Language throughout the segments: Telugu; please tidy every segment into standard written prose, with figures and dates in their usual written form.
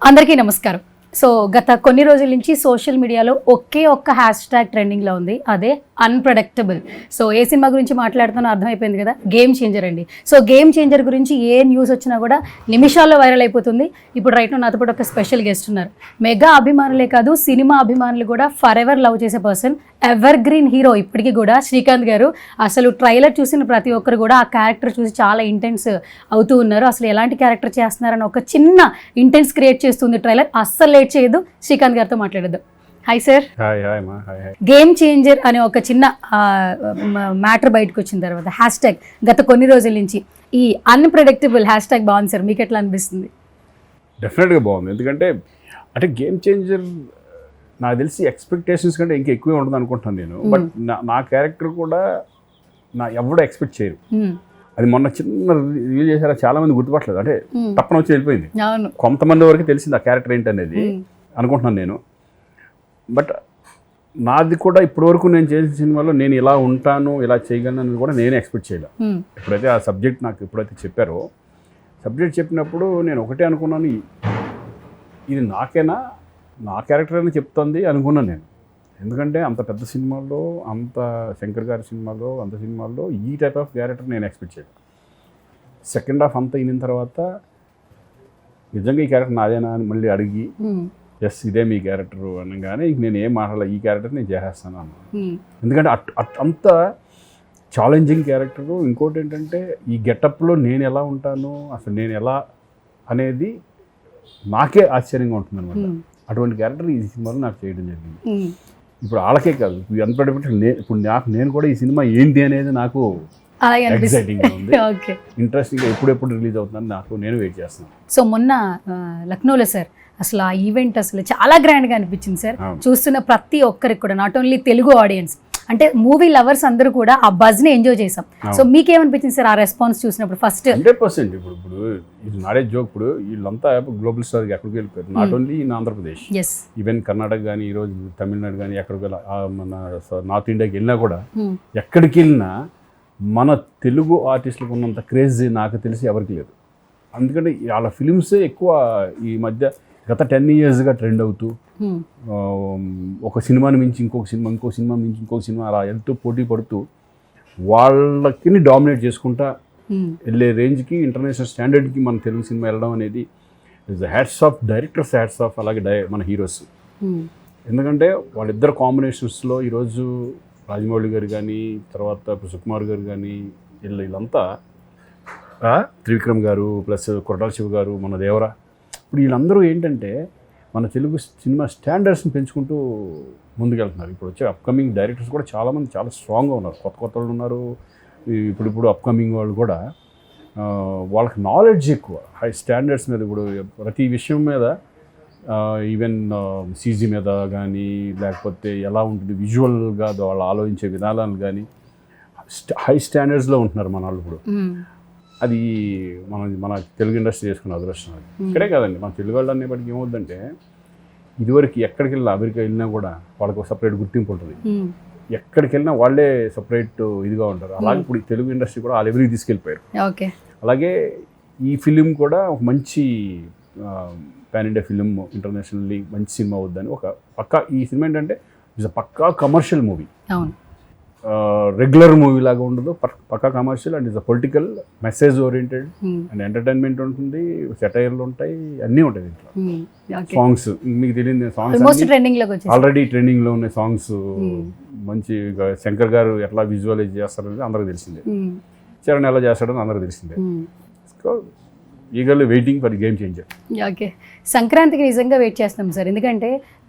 అందరికీ నమస్కారం. సో గత కొన్ని రోజుల నుంచి సోషల్ మీడియాలో ఒకే ఒక్క హ్యాష్ ట్యాగ్ ట్రెండింగ్లో ఉంది, అదే అన్ప్రెడిక్టబుల్. సో ఏ సినిమా గురించి మాట్లాడుతున్నా అర్థమైపోయింది కదా, గేమ్ చేంజర్ అండి. సో గేమ్ చేంజర్ గురించి ఏ న్యూస్ వచ్చినా కూడా నిమిషాల్లో వైరల్ అయిపోతుంది. ఇప్పుడు రైట్ నాతో పాటు ఒక స్పెషల్ గెస్ట్ ఉన్నారు. మెగా అభిమానులే కాదు, సినిమా అభిమానులు కూడా ఫర్ ఎవర్ లవ్ చేసే పర్సన్, ఎవర్ గ్రీన్ హీరో ఇప్పటికీ కూడా శ్రీకాంత్ గారు. అసలు ట్రైలర్ చూసిన ప్రతి ఒక్కరు కూడా ఆ క్యారెక్టర్ చూసి చాలా ఇంటెన్స్ అవుతూ ఉన్నారు. అసలు ఎలాంటి క్యారెక్టర్ చేస్తున్నారని ఒక చిన్న ఇంటెన్స్ క్రియేట్ చేస్తుంది ట్రైలర్. అస్సలు లేట్ చేయదు, శ్రీకాంత్ గారితో మాట్లాడద్దు. Hi sir. గేమ్ చేంజర్ అనే ఒక చిన్న మ్యాటర్ బయటకు వచ్చిన తర్వాత హ్యాష్ ట్యాగ్ గత కొన్ని రోజుల నుంచి ఈ అన్ప్రెడిక్టబుల్ హ్యాష్ ట్యాగ్ బాగుంది సార్, మీకు ఎట్లా అనిపిస్తుంది? డెఫినెట్గా బాగుంది. ఎందుకంటే అంటే గేమ్ చేంజర్ నాకు తెలిసి ఎక్స్పెక్టేషన్స్ కంటే ఇంకా ఎక్కువే ఉంటుంది అనుకుంటున్నాను నేను. బట్ నా క్యారెక్టర్ కూడా ఎవడో ఎక్స్పెక్ట్ చేయరు. అది మొన్న చిన్న రివీల్ చేశారా, చాలా మంది గుర్తుపట్టలేదు. అంటే తప్పన వచ్చి వెళ్ళిపోయింది. కొంతమంది వరకు తెలిసింది ఆ క్యారెక్టర్ ఏంటనేది అనుకుంటున్నాను నేను. బట్ నాది కూడా ఇప్పటివరకు నేను చేసిన సినిమాలో నేను ఇలా ఉంటాను, ఇలా చేయగలను అనేది కూడా నేనే ఎక్స్పెక్ట్ చేయలేదు. ఎప్పుడైతే ఆ సబ్జెక్ట్ నాకు ఎప్పుడైతే చెప్పారో, సబ్జెక్ట్ చెప్పినప్పుడు నేను ఒకటే అనుకున్నాను, ఇది నాకేనా, నా క్యారెక్టర్ అని చెప్తుంది అనుకున్నాను నేను. ఎందుకంటే అంత పెద్ద సినిమాల్లో, అంత శంకర్ గారి సినిమాలో, అంత సినిమాల్లో ఈ టైప్ ఆఫ్ క్యారెక్టర్ నేను ఎక్స్పెక్ట్ చేయను. సెకండ్ హాఫ్ అంతా అయిన తర్వాత నిజంగా ఈ క్యారెక్టర్ నాదేనా అని మళ్ళీ అడిగి ఎస్ ఇదే మీ క్యారెక్టర్ అనగానే ఇంక నేను ఏం మాట్లాడాలి, ఈ క్యారెక్టర్ నేను చేసేస్తాను అన్నాను. ఎందుకంటే అంత ఛాలెంజింగ్ క్యారెక్టరు. ఇంకోటి ఏంటంటే ఈ గెటప్లో నేను ఎలా ఉంటాను, అసలు నేను ఎలా అనేది నాకే ఆశ్చర్యంగా ఉంటుంది అనమాట. అటువంటి క్యారెక్టర్ ఈ సినిమాలో నాకు చేయడం జరిగింది. ఇప్పుడు వాళ్ళకే కాదు, అన్ప్రెడిక్టబుల్ ఇప్పుడు నేను కూడా ఈ సినిమా ఏంటి అనేది నాకు ఎక్సైటింగ్గా ఉంది, ఇంట్రెస్టింగ్గా ఎప్పుడెప్పుడు రిలీజ్ అవుతుందని నేను వెయిట్ చేస్తున్నాను. సో మొన్న లక్నోలో సార్ అసలు ఆ ఈవెంట్ అసలు చాలా గ్రాండ్గా అనిపించింది సార్. చూస్తున్న ప్రతి ఒక్కరికి కూడా, నాట్ ఓన్లీ తెలుగు ఆడియన్స్, అంటే మూవీ లవర్స్ అందరూ కూడా ఆ బజ్ని ఎంజాయ్ చేసాం. సో మీకేమనిపించింది సార్ ఆ రెస్పాన్స్ చూసినప్పుడు? ఫస్ట్ 100% ఇప్పుడు ఇది నాడే జోక్. ఇప్పుడు వీళ్ళంతా గ్లోబల్ స్టార్ ఎక్కడికి వెళ్ళిపోయారు, not only in Andhra Pradesh, even Karnataka కానీ, ఈరోజు తమిళనాడు కానీ, ఎక్కడికి మన నార్త్ ఇండియాకి వెళ్ళినా కూడా, ఎక్కడికి వెళ్ళినా మన తెలుగు ఆర్టిస్టులకు ఉన్నంత క్రేజ్ నాకు తెలిసి ఎవరికి లేదు. అందుకంటే వాళ్ళ ఫిలిమ్సే ఎక్కువ ఈ మధ్య గత 10 yearsగా ట్రెండ్ అవుతూ, ఒక సినిమాని మించి ఇంకొక సినిమా, ఇంకో సినిమా మించి ఇంకొక సినిమా అలా వెళ్తూ పోటీ పడుతూ వాళ్ళకి డామినేట్ చేసుకుంటా వెళ్ళే రేంజ్కి, ఇంటర్నేషనల్ స్టాండర్డ్కి మన తెలుగు సినిమా వెళ్ళడం అనేది is hats off directors, hats off అలాగే మన హీరోస్. ఎందుకంటే వాళ్ళిద్దరు కాంబినేషన్స్లో ఈరోజు రాజమౌళి గారు కానీ, తర్వాత సుకుమార్ గారు కానీ, వీళ్ళంతా, త్రివిక్రమ్ గారు ప్లస్ కొరటాల శివ గారు, మన దేవరా, ఇప్పుడు వీళ్ళందరూ ఏంటంటే మన తెలుగు సినిమా స్టాండర్డ్స్ని పెంచుకుంటూ ముందుకెళ్తున్నారు. ఇప్పుడు వచ్చే అప్కమింగ్ డైరెక్టర్స్ కూడా చాలామంది చాలా స్ట్రాంగ్గా ఉన్నారు, కొత్త వాళ్ళు ఉన్నారు. ఇప్పుడు అప్కమింగ్ వాళ్ళు కూడా వాళ్ళకి నాలెడ్జ్ ఎక్కువ, హై స్టాండర్డ్స్ మీద, ఇప్పుడు ప్రతి విషయం మీద, ఈవెన్ సీజీ మీద కానీ, లేకపోతే ఎలా ఉంటుంది విజువల్గా వాళ్ళు ఆలోచించే విధానాలు కానీ హై స్టాండర్డ్స్లో ఉంటున్నారు మన వాళ్ళు ఇప్పుడు. అది మన తెలుగు ఇండస్ట్రీ చేసుకున్న అదృష్టం. అది ఇక్కడే కాదండి, మన తెలుగు వాళ్ళు అనేప్పటికీ ఏమవుతుందంటే, ఇదివరకు ఎక్కడికి వెళ్ళినా, అమెరికా వెళ్ళినా కూడా వాళ్ళకి ఒక సపరేట్ గుర్తింపు ఉంటుంది. ఎక్కడికి వెళ్ళినా వాళ్ళే సపరేట్ ఇదిగా ఉంటారు. అలాగే ఇప్పుడు తెలుగు ఇండస్ట్రీ కూడా ఆ లెవెల్కి తీసుకెళ్ళిపోయారు. అలాగే ఈ ఫిలిం కూడా ఒక మంచి పాన్ ఇండియా ఫిలిం, ఇంటర్నేషనల్లీ మంచి సినిమా అవుద్దని ఒక పక్కా, ఈ సినిమా ఏంటంటే ఇట్స్ అ పక్కా కమర్షియల్ మూవీ. రెగ్యులర్ మూవీ లాగా ఉండదు, పక్కా commercial and is a political message oriented and entertainment ఉంటుంది, సెటైర్లు ఉంటాయి, అన్నీ ఉంటాయి దీంట్లో. సాంగ్స్ మీకు తెలియదు, సాంగ్స్ ఆల్రెడీ ట్రెండింగ్లో ఉన్నాయి సాంగ్స్. మంచి శంకర్ గారు ఎట్లా విజువలైజ్ చేస్తారనేది అందరికి తెలిసిందే, చరణ్ ఎలా చేస్తాడని అందరికి తెలిసిందే. So eagerly waiting for game changer. Okay, సంక్రాంతికి నిజంగా వెయిట్ చేస్తాం సార్. ఎందుకంటే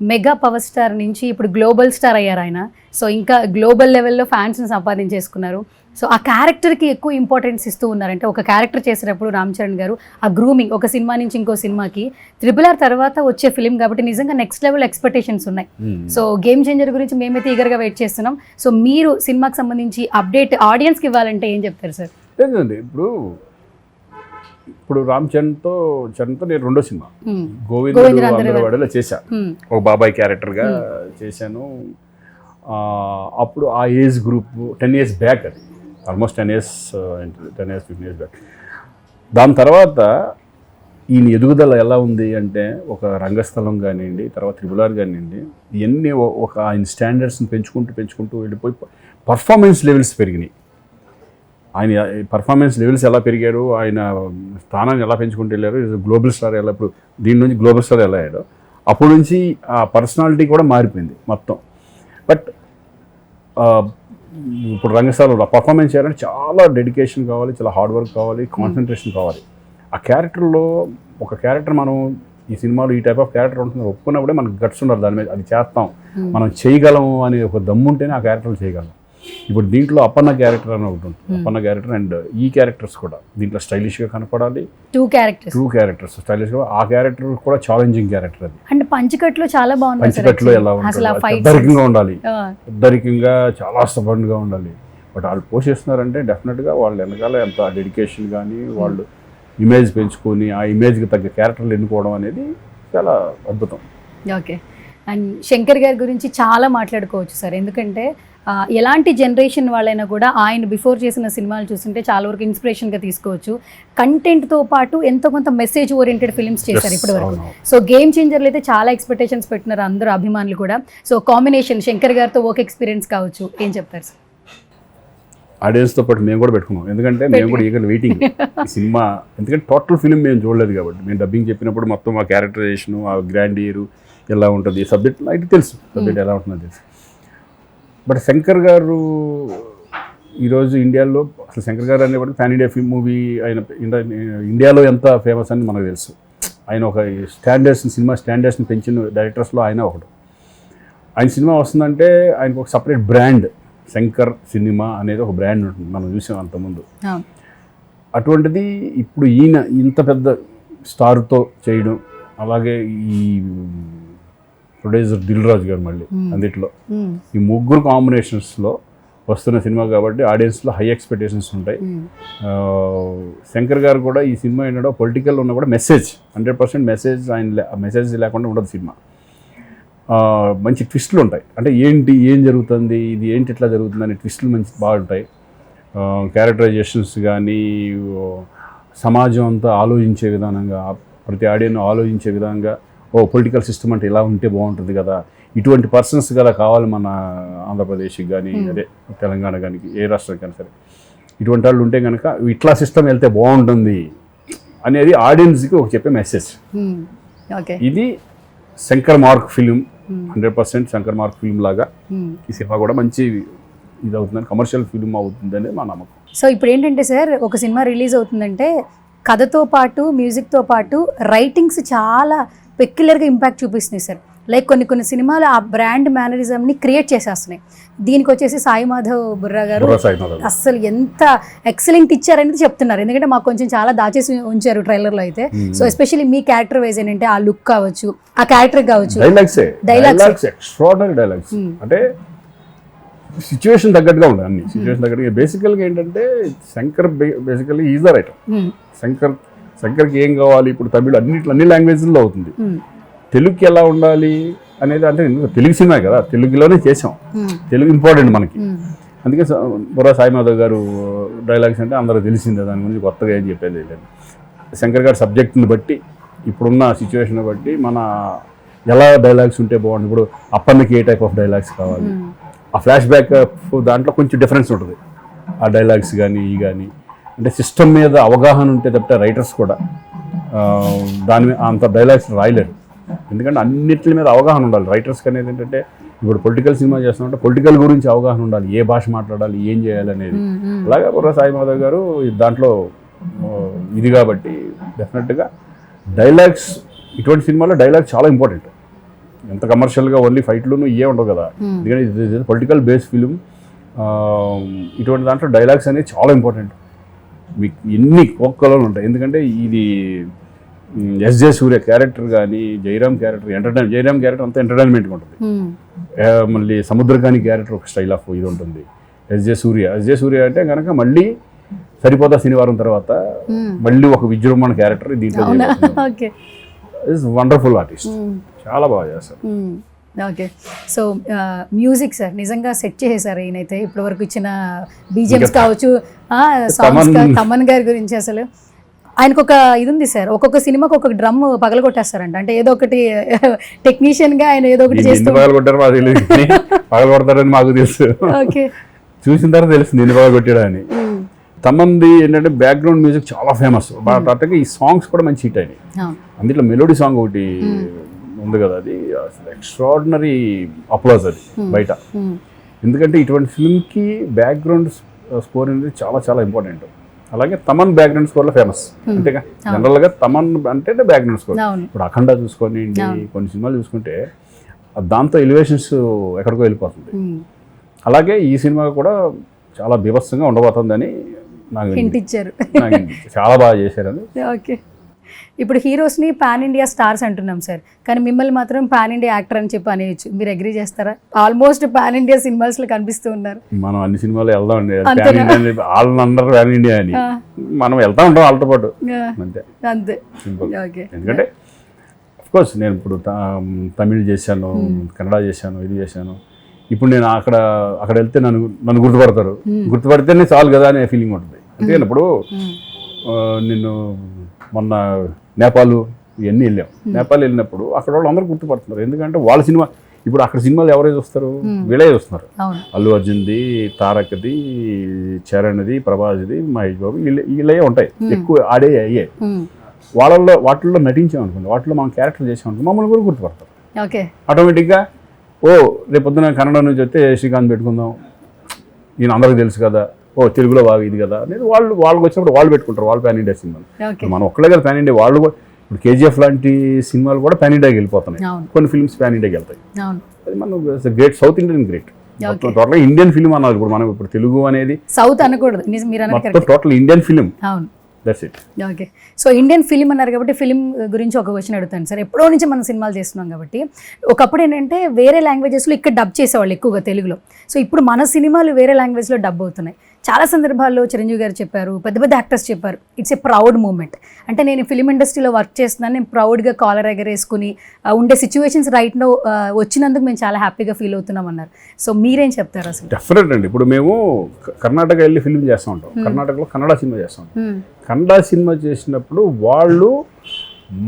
మెగా పవర్ స్టార్ నుంచి ఇప్పుడు గ్లోబల్ స్టార్ అయ్యారు ఆయన. సో ఇంకా గ్లోబల్ లెవెల్లో ఫ్యాన్స్ని సంపాదించేసుకున్నారు. సో ఆ క్యారెక్టర్కి ఎక్కువ ఇంపార్టెన్స్ ఇస్తూ ఉన్నారంటే, ఒక క్యారెక్టర్ చేసేటప్పుడు రామ్ చరణ్ గారు ఆ గ్రూమింగ్, ఒక సినిమా నుంచి ఇంకో సినిమాకి, RRR తర్వాత వచ్చే ఫిలిం కాబట్టి నిజంగా నెక్స్ట్ లెవెల్ ఎక్స్పెక్టేషన్స్ ఉన్నాయి. సో గేమ్ చేంజర్ గురించి మేమైతే ఈగర్గా వెయిట్ చేస్తున్నాం. సో మీరు సినిమాకి సంబంధించి అప్డేట్ ఆడియన్స్కి ఇవ్వాలంటే ఏం చెప్తారు సార్? లేదండి, ఇప్పుడు రామ్ చరణ్తో నేను రెండో సినిమా గోవిందుడు అందరవాడలో చేశాను, ఒక బాబాయ్ క్యారెక్టర్గా చేశాను. అప్పుడు ఆ ఏజ్ గ్రూప్ 10 years బ్యాక్, అది ఆల్మోస్ట్ 10 years 15 years బ్యాక్. దాని తర్వాత ఈయన ఎదుగుదల ఎలా ఉంది అంటే ఒక రంగస్థలం కానివ్వండి, తర్వాత త్రిబులార్ కానివ్వండి, ఇవన్నీ ఒక ఆయన స్టాండర్డ్స్ని పెంచుకుంటూ వెళ్ళిపోయి పర్ఫార్మెన్స్ లెవెల్స్ పెరిగినాయి. ఆయన పర్ఫార్మెన్స్ లెవెల్స్ ఎలా పెరిగారు, ఆయన స్థానాన్ని ఎలా పెంచుకుంటూ వెళ్ళారు, గ్లోబల్ స్టార్ ఎలా ఇప్పుడు దీని నుంచి గ్లోబల్ స్టార్ ఎలా అయ్యాడో అప్పటి నుంచి ఆ పర్సనాలిటీ కూడా మారిపోయింది మొత్తం. బట్ ఇప్పుడు రంగస్థలంలో పర్ఫార్మెన్స్ చేయాలంటే చాలా డెడికేషన్ కావాలి, చాలా హార్డ్ వర్క్ కావాలి, కాన్సన్ట్రేషన్ కావాలి. ఆ క్యారెక్టర్లో ఒక క్యారెక్టర్ మనం ఈ సినిమాలో ఈ టైప్ ఆఫ్ క్యారెక్టర్ ఉంటుంది ఒప్పుకున్నప్పుడే మనకు గట్స్ ఉండాలి, దాని మీద అది చేస్తాం, మనం చేయగలము అనే ఒక దమ్ము ఉంటేనే ఆ క్యారెక్టర్లు చేయగలం. ఇప్పుడు దీంట్లో అప్పన్న క్యారెక్టర్ అని ఒకటి ఉంటుంది, అప్పన్న క్యారెక్టర్ అండ్ ఈ క్యారెక్టర్స్ కూడా దీంట్లో స్టైలిష్గా కనపడాలి. టూ క్యారెక్టర్స్ స్టైలిష్గా, ఆ క్యారెక్టర్ కూడా ఛాలెంజింగ్ క్యారెక్టర్ అది. అంటే పంచకట్లో చాలా బాగుంది, పంచకట్లో ఎలా ఉంటుంది, పెద్దరికంగా ఉండాలి, పెద్దరికంగా చాలా స్టబర్న్గా ఉండాలి. బట్ వాళ్ళు పోషిస్తున్నారంటే డెఫినెట్గా వాళ్ళ వెనకాల ఎంత డెడికేషన్ కానీ వాళ్ళు ఇమేజ్ పెంచుకొని ఆ ఇమేజ్కి తగ్గ క్యారెక్టర్లు ఎన్నుకోవడం అనేది చాలా అద్భుతం. ఓకే. అండ్ శంకర్ గారి గురించి చాలా మాట్లాడుకోవచ్చు సార్, ఎందుకంటే ఎలాంటి జనరేషన్ వాళ్ళైనా కూడా ఆయన బిఫోర్ చేసిన సినిమాలు చూస్తుంటే చాలా వరకు ఇన్స్పిరేషన్గా తీసుకోవచ్చు. కంటెంట్తో పాటు ఎంతో కొంత మెసేజ్ ఓరియంటెడ్ ఫిల్మ్స్ చేశారు ఇప్పటి వరకు. సో గేమ్ చేంజర్లు అయితే చాలా ఎక్స్పెక్టేషన్స్ పెట్టినారు అందరూ అభిమానులు కూడా. సో కాంబినేషన్ శంకర్ గారితో వర్క్ ఎక్స్పీరియన్స్ కావచ్చు, ఏం చెప్తారు సార్? ఆడియన్స్తో పాటు మేము కూడా పెట్టుకున్నాం, ఎందుకంటే మేము కూడా ఈగర్ వెయిటింగ్ ఈ సినిమా, ఎందుకంటే టోటల్ ఫిలిం మేము చూడలేదు కాబట్టి. మేము డబ్బింగ్ చెప్పినప్పుడు మొత్తం ఆ క్యారెక్టరైజేషను, ఆ గ్రాండియరు ఎలా ఉంటుంది, సబ్జెక్ట్ అయితే తెలుసు, సబ్జెక్ట్ ఎలా ఉంటుందో తెలుసు. బట్ శంకర్ గారు ఈరోజు ఇండియాలో అసలు శంకర్ గారు అనేవాడు ప్యాన్ ఇండియా ఫిల్మ్ మూవీ ఆయన ఇండియాలో ఎంత ఫేమస్ అని మనకు తెలుసు. ఆయన ఒక సినిమా స్టాండర్డ్స్ని పెంచిన డైరెక్టర్స్లో ఆయన ఒకడు. ఆయన సినిమా వస్తుందంటే ఆయనకు ఒక సపరేట్ బ్రాండ్, శంకర్ సినిమా అనేది ఒక బ్రాండ్ ఉంటుంది, మనం చూసాం అంతకుముందు. అటువంటిది ఇప్పుడు ఈయన ఇంత పెద్ద స్టార్తో చేయడం, అలాగే ఈ ప్రొడ్యూసర్ దిల్ రాజు గారు మళ్ళీ అందుట్లో, ఈ ముగ్గురు కాంబినేషన్స్లో వస్తున్న సినిమా కాబట్టి ఆడియన్స్లో హై ఎక్స్పెక్టేషన్స్ ఉంటాయి. శంకర్ గారు కూడా ఈ సినిమా ఏంటంటే పొలిటికల్ ఉన్నా కూడా మెసేజ్ 100% మెసేజ్, ఆయన మెసేజ్ లేకుండా ఉండదు సినిమా. మంచి ట్విస్టులు ఉంటాయి, అంటే ఏం జరుగుతుంది, ఇది ఏంటి ఇట్లా జరుగుతుంది అనే ట్విస్టులు మంచి బాగుంటాయి. క్యారెక్టరైజేషన్స్ కానీ సమాజం అంతా ఆలోచించే విధానంగా, ప్రతి ఆడియన్ ఆలోచించే విధంగా, పొలిటికల్ సిస్టమ్ అంటే ఇలా ఉంటే బాగుంటుంది కదా, ఇటువంటి పర్సన్స్ కదా కావాలి మన ఆంధ్రప్రదేశ్కి కానీ అదే తెలంగాణ కానీ ఏ రాష్ట్రానికైనా సరే, ఇటువంటి వాళ్ళు ఉంటే కనుక ఇట్లా సిస్టమ్ వెళ్తే బాగుంటుంది అనేది ఆడియన్స్కి ఒక చెప్పే మెసేజ్. ఇది Shankar mark film, 100% Shankar mark film లాగా ఈ సినిమా కూడా మంచి ఇది అవుతుందని, కమర్షియల్ ఫిలిం అవుతుందని మా నమ్మకం. సో ఇప్పుడు ఏంటంటే సార్, ఒక సినిమా రిలీజ్ అవుతుందంటే కథతో పాటు మ్యూజిక్తో పాటు రైటింగ్స్ చాలా పెక్యులర్గా ఇంపాక్ట్ చూపిస్తున్నాయి సార్. లైక్ కొన్ని సినిమాలు ఆ బ్రాండ్ మేనరిజంని క్రియేట్ చేసేస్తున్నాయి. దీనికి వచ్చేసి సాయి మాధవ్ బుర్రా గారు అస్సలు ఎంత ఎక్సలెంట్ ఇచ్చారనేది చెప్తున్నారు, ఎందుకంటే మాకు కొంచెం చాలా దాచేసి ఉంచారు ట్రైలర్లో అయితే. సో ఎస్పెషల్లీ మీ క్యారెక్టర్ వైజ్ ఏంటంటే ఆ లుక్ కావచ్చు, ఆ క్యారెక్టర్ కావచ్చు, డైలాగ్స్ ఎక్స్ట్రార్డినరీ డైలాగ్స్, అంటే సిచ్యువేషన్ తగ్గట్టుగా ఉండాలి, అన్ని సిచ్యువేషన్ తగ్గట్టుగా. బేసికల్గా ఏంటంటే Shankar basically is the writer. శంకర్కి ఏం కావాలి, ఇప్పుడు తమిళ అన్ని లాంగ్వేజ్లో అవుతుంది, తెలుగుకి ఎలా ఉండాలి అనేది, అంటే తెలుగు సినిమా కదా, తెలుగులోనే చేసాం, తెలుగు ఇంపార్టెంట్ మనకి. అందుకే బుర్రా సాయి మాధవ్ గారు డైలాగ్స్ అంటే అందరూ తెలిసిందే, దాని గురించి కొత్తగా ఏం చెప్పేది లేదు. శంకర్ గారి సబ్జెక్ట్ని బట్టి, ఇప్పుడున్న సిచ్యువేషన్ బట్టి మన ఎలా డైలాగ్స్ ఉంటే బాగుంటుంది. ఇప్పుడు అప్పన్నకి ఏ టైప్ ఆఫ్ డైలాగ్స్ కావాలి, ఆ ఫ్లాష్ బ్యాక్ దాంట్లో కొంచెం డిఫరెన్స్ ఉంటుంది, ఆ డైలాగ్స్ కానీ కానీ అంటే సిస్టమ్ మీద అవగాహన ఉంటే తప్ప రైటర్స్ కూడా దాని మీద అంత డైలాగ్స్ రాయలేరు, ఎందుకంటే అన్నిటి మీద అవగాహన ఉండాలి రైటర్స్కి. అనేది ఏంటంటే ఇప్పుడు పొలిటికల్ సినిమా చేస్తున్నామంటే పొలిటికల్ గురించి అవగాహన ఉండాలి, ఏ భాష మాట్లాడాలి, ఏం చేయాలి అనేది. అలాగే బుర్రా సాయి మాధవ్ గారు దాంట్లో ఇది కాబట్టి డెఫినెట్గా డైలాగ్స్, ఇటువంటి సినిమాలో డైలాగ్ చాలా ఇంపార్టెంట్. ఎంత కమర్షియల్గా ఓన్లీ ఫైట్లును ఇవే ఉండవు కదా, ఎందుకంటే ఇది పొలిటికల్ బేస్డ్ ఫిలిం. ఇటువంటి దాంట్లో డైలాగ్స్ అనేది చాలా ఇంపార్టెంట్. మీకు ఎన్ని కోక్కలు ఉంటాయి, ఎందుకంటే ఇది ఎస్జే సూర్య క్యారెక్టర్ కానీ, జయరామ్ క్యారెక్టర్ జయరామ్ క్యారెక్టర్ అంతా ఎంటర్టైన్మెంట్గా ఉంటుంది. మళ్ళీ సముద్రకాని క్యారెక్టర్ ఒక స్టైల్ ఆఫ్ ఇది ఉంటుంది. ఎస్జే సూర్య అంటే కనుక మళ్ళీ సరిపోతా శనివారం తర్వాత మళ్ళీ ఒక విజృంభణ క్యారెక్టర్ దీంట్లో. ఇస్ వండర్ఫుల్ ఆర్టిస్ట్, చాలా బాగా చేస్తారు. ఓకే. సో మ్యూజిక్ సార్ నిజంగా సెట్ చేసేసారు ఈయనైతే, ఇప్పటి వరకు ఇచ్చిన బీజిఎమ్స్ కావచ్చు, సాంగ్స్, తమన్ గారి గురించి అసలు ఆయనకు ఒక ఇది ఉంది సార్, ఒక్కొక్క సినిమాకి ఒక్కొక్క డ్రమ్ పగలగొట్టేస్తారంట. అంటే ఏదో ఒకటి టెక్నీషియన్ గా ఆయన ఏదో ఒకటి చేస్తూ పగలగొట్టారు మాకు తెలియదు, పగలగొడతారని మాకు తెలుసు. ఓకే, చూసిన తర్వాత తెలిసింది ఎన్ని పగలగొట్టాడని. తమంది ఏంటంటే బ్యాక్గ్రౌండ్ మ్యూజిక్ చాలా ఫేమస్, అట్లాగే ఈ సాంగ్స్ కూడా మంచి హిట్ అయినాయి. అందులో మెలోడీ సాంగ్ ఒకటి ఉంది కదా, అది అసలు ఎక్స్ట్రాడినరీ అప్లాజ్ అది బయట. ఎందుకంటే ఇటువంటి ఫిల్మ్కి బ్యాక్గ్రౌండ్ స్కోర్ అనేది చాలా చాలా ఇంపార్టెంట్. అలాగే తమన్ బ్యాక్గ్రౌండ్ స్కోర్లో ఫేమస్, అంతేగా జనరల్గా తమన్ అంటే బ్యాక్గ్రౌండ్ స్కోర్. ఇప్పుడు అఖండ చూసుకోండి, కొన్ని సినిమాలు చూసుకుంటే దాంతో ఎలివేషన్స్ ఎక్కడికో వెళ్ళిపోతుంది. అలాగే ఈ సినిమా కూడా చాలా బీభత్సంగా ఉండబోతుందని నాకు చాలా బాగా చేశారని. ఓకే, ఇప్పుడు హీరోస్ని పాన్ ఇండియా స్టార్స్ అంటున్నాం సార్, కానీ మిమ్మల్ని మాత్రం పాన్ ఇండియా యాక్టర్ అని చెప్పి అనేయచ్చు. మీరు అగ్రీ చేస్తారా? ఆల్మోస్ట్ పాన్ ఇండియా సినిమాస్లో కనిపిస్తూ ఉన్నారు. మనం అన్ని సినిమాలు వెళ్దామండి, వాళ్ళందరూ పాన్ ఇండియా అని మనం వెళ్తా ఉంటాం వాళ్ళతో పాటు, అంతే అంతే. ఎందుకంటే అఫ్కోర్స్ నేను ఇప్పుడు తమిళ్ చేశాను, కన్నడ చేశాను, ఇది చేశాను. ఇప్పుడు నేను అక్కడ వెళ్తే నన్ను గుర్తుపడతారు, గుర్తుపడితేనే చాలు కదా అనే ఫీలింగ్ ఉంటుంది. అంతే. ఇప్పుడు నేను మొన్న నేపాల్ ఇవన్నీ వెళ్ళాం. నేపాల్ వెళ్ళినప్పుడు అక్కడ వాళ్ళు అందరూ గుర్తుపడుతున్నారు, ఎందుకంటే వాళ్ళ సినిమా ఇప్పుడు అక్కడ సినిమాలు ఎవరైతే వస్తారు, వీళ్ళే వస్తున్నారు. అల్లు అర్జున్ది, తారక్ది, చరణ్ది, ప్రభాస్ది, మహేష్ బాబు, వీళ్ళే ఉంటాయి ఎక్కువ ఆడే అయ్యే. వాటిల్లో నటించామనుకోండి, వాటిలో మనం క్యారెక్టర్ చేసామనుకో మమ్మల్ని కూడా గుర్తుపడతారు ఆటోమేటిక్గా. రేపు పొద్దున కన్నడ నుంచి వస్తే శ్రీకాంత్ పెట్టుకుందాం, నేను అందరికీ తెలుసు కదా, తెలుగులో బాగా ఇది కదా అనేది వాళ్ళకి వచ్చినప్పుడు వాళ్ళు పెట్టుకుంటారు, వాళ్ళు పాన్ ఇండియా సినిమాలు. మనం ఒక్కడే కదా పాన్ ఇండియా, వాళ్ళు కూడా ఇప్పుడు కేజీఎఫ్ లాంటి సినిమాలు కూడా పాన్ ఇండియాకి వెళ్ళిపోతున్నాయి, కొన్ని ఫిల్మ్స్ పాన్ ఇండియాకి వెళ్తాయి. అది మనం great, south Indian great, total Indian film అన్నారు. ఇప్పుడు మనం ఇప్పుడు తెలుగు అనేది సౌత్ అనకూడదు, total Indian film. That's it. Okay, so Indian film అన్నారు కాబట్టి ఫిలిం గురించి ఒక క్వశ్చన్ అడుగుతాను సార్. ఎప్పుడో నుంచి మనం సినిమాలు చేస్తున్నాం కాబట్టి ఒకప్పుడు ఏంటంటే వేరే లాంగ్వేజెస్లో ఇక్కడ డబ్ చేసేవాళ్ళు ఎక్కువగా తెలుగులో. సో ఇప్పుడు మన సినిమాలు వేరే లాంగ్వేజ్లో డబ్ అవుతున్నాయి. చాలా సందర్భాల్లో చిరంజీవి గారు చెప్పారు, పెద్ద పెద్ద యాక్టర్స్ చెప్పారు, ఇట్స్ ఏ ప్రౌడ్ మూమెంట్. అంటే నేను ఫిలిం ఇండస్ట్రీలో వర్క్ చేస్తున్నాను, నేను ప్రౌడ్గా కాలర్ ఎగరేసుకుని ఉండే సిచ్యువేషన్స్ రైట్లో వచ్చినందుకు మేము చాలా హ్యాపీగా ఫీల్ అవుతున్నాం అన్నారు. సో మీరేం చెప్తారు అసలు? డెఫినెట్ అండి. ఇప్పుడు మేము కర్ణాటక వెళ్ళి ఫిల్మ్ చేస్తూ ఉంటాం, కర్ణాటకలో కన్నడ సినిమా చేస్తూ ఉంటాం. కన్నడ సినిమా చేసినప్పుడు వాళ్ళు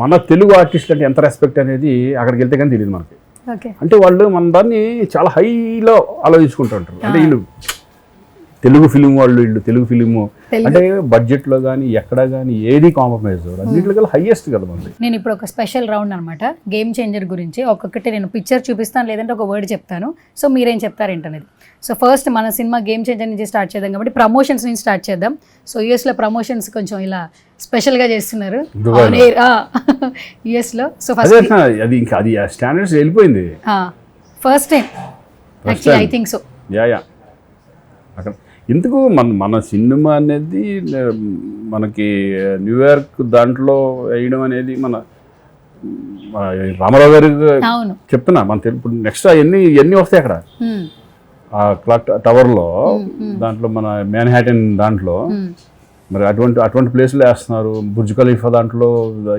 మన తెలుగు ఆర్టిస్ట్ అంటే ఎంత రెస్పెక్ట్ అనేది అక్కడికి వెళ్తే కానీ తెలియదు మనకి. అంటే వాళ్ళు మన దాన్ని చాలా హైలో ఆలోచించుకుంటూ ఉంటారు. అంటే వీళ్ళు తెలుగు ఫిలిం, వీళ్ళు తెలుగు ఫిలిము అంటే బడ్జెట్లో కానీ ఎక్కడ కానీ ఏది కాంప్రమైజ్ అన్నింటిలో హైయెస్ట్ కదా మనది. నేను ఇప్పుడు ఒక స్పెషల్ రౌండ్ అనమాట, గేమ్ చేంజర్ గురించి. ఒక్కొక్కటి నేను పిక్చర్ చూపిస్తాను, లేదంటే ఒక వర్డ్ చెప్తాను, సో మీరేం చెప్తారేంటనేది. సో ఫస్ట్ మన సినిమా గేమ్ చేంజర్ నుంచి స్టార్ట్ చేద్దాం కాబట్టి ప్రమోషన్స్ నుంచి స్టార్ట్ చేద్దాం. సో యూఎస్లో ప్రమోషన్స్ కొంచెం ఇలా స్పెషల్గా చేస్తున్నారు యూఎస్లో. సో ఫస్ట్ అది ఇంకా అది స్టాండర్డ్స్ వెళ్ళిపోయింది, first time actually I think so. Yeah అక్కడ ఎందుకు మన సినిమా అనేది మనకి న్యూయార్క్ దాంట్లో వేయడం అనేది మన రామారావు గారు చెప్తున్నా. మన ఇప్పుడు నెక్స్ట్ ఎన్ని వస్తాయి అక్కడ ఆ క్లాక్ టవర్లో, దాంట్లో మన మ్యాన్హాటన్ దాంట్లో మరి అటువంటి ప్లేస్లో వేస్తున్నారు. బుర్జ్ ఖలీఫా దాంట్లో